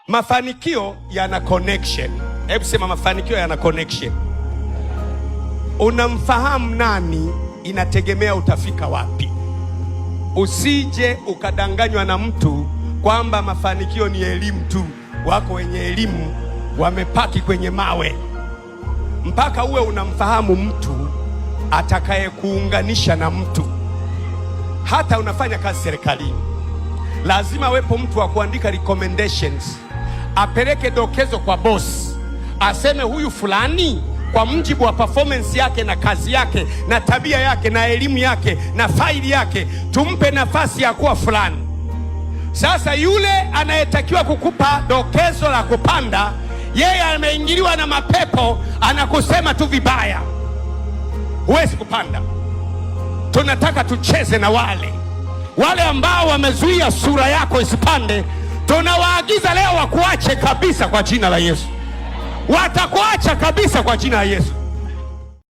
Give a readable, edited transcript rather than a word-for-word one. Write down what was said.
Mafanikio yana connection. Hebu sema mafanikio yana connection. Unamfahamu nani inategemea utafika wapi. Usije ukadanganywa na mtu kwamba mafanikio ni elimu tu. Wako wenye elimu wamepaki kwenye mawe. Mpaka uwe unamfahamu mtu atakaye kuunganisha na mtu. Hata unafanya kazi serikalini, lazima wepo mtu wa kuandika recommendations, apeleke dokezo kwa boss, aseme huyu fulani kwa mjibu wa performance yake na kazi yake na tabia yake na elimu yake na faili yake, tumpe nafasi ya kuwa fulani. Sasa yule anayetakiwa kukupa dokezo la kupanda, yeye ameingiliwa na mapepo, anakusema tu vibaya, huwezi kupanda. Tunataka tucheze na wale ambao wamezuia sura yako isipande. Tunawaagiza leo wakuache kabisa kwa jina la Yesu. Watakuacha kabisa kwa jina la Yesu.